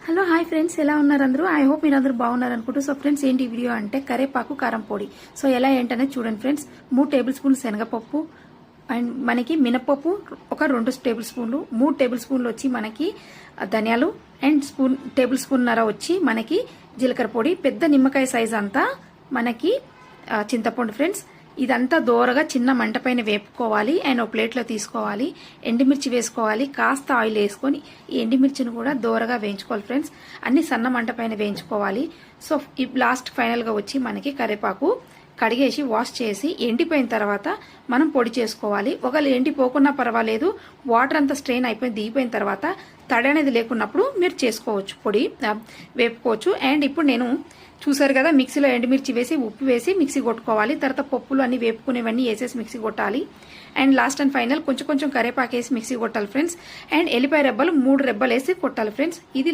Hello hi friends, ఎలా ఉన్నారు అందరూ? ఐ హోప్ మీరు అందరూ బాగున్నారు అనుకుంటూ. సో ఫ్రెండ్స్, ఏంటి వీడియో అంటే కరేపాకు కారం పొడి. సో ఎలా ఏంటనేది చూడండి ఫ్రెండ్స్. 3 టేబుల్ స్పూన్లు శనగపప్పు అండ్ మనకి మినపప్పు ఒక 2 టేబుల్ స్పూన్లు, 3 టేబుల్ స్పూన్లు వచ్చి మనకి ధనియాలు అండ్ టేబుల్ స్పూన్నర వచ్చి మనకి జీలకర్ర పొడి, పెద్ద నిమ్మకాయ సైజ్ అంతా మనకి చింతపండు ఫ్రెండ్స్. ఇదంతా దోరగా చిన్న మంట పైన వేపుకోవాలి అండ్ ఒక ప్లేట్లో తీసుకోవాలి. ఎండుమిర్చి వేసుకోవాలి, కాస్త ఆయిల్ వేసుకొని ఈ ఎండుమిర్చిని కూడా దోరగా వేయించుకోవాలి ఫ్రెండ్స్. అన్ని సన్న మంట పైన వేయించుకోవాలి. సో ఈ లాస్ట్ ఫైనల్గా వచ్చి మనకి కరివేపాకు కడిగేసి వాష్ చేసి ఎండిపోయిన తర్వాత మనం పొడి చేసుకోవాలి. ఒకవేళ ఎండిపోకున్నా పర్వాలేదు, వాటర్ అంతా స్ట్రెయిన్ అయిపోయి దిగిపోయిన తర్వాత తడి అనేది లేకున్నప్పుడు మీరు చేసుకోవచ్చు, పొడి వేపుకోవచ్చు. అండ్ ఇప్పుడు నేను చూసారు కదా, మిక్సీలో ఎండుమిర్చి వేసి ఉప్పు వేసి మిక్సీ కొట్టుకోవాలి. తర్వాత పప్పులు అన్ని వేపుకునేవన్నీ వేసేసి మిక్సీ కొట్టాలి. అండ్ లాస్ట్ అండ్ ఫైనల్ కొంచెం కరివేపాకు వేసి మిక్సీ కొట్టాలి ఫ్రెండ్స్. అండ్ ఎల్లిపాయ రెబ్బలు 3 రెబ్బలు వేసి కొట్టాలి ఫ్రెండ్స్. ఇది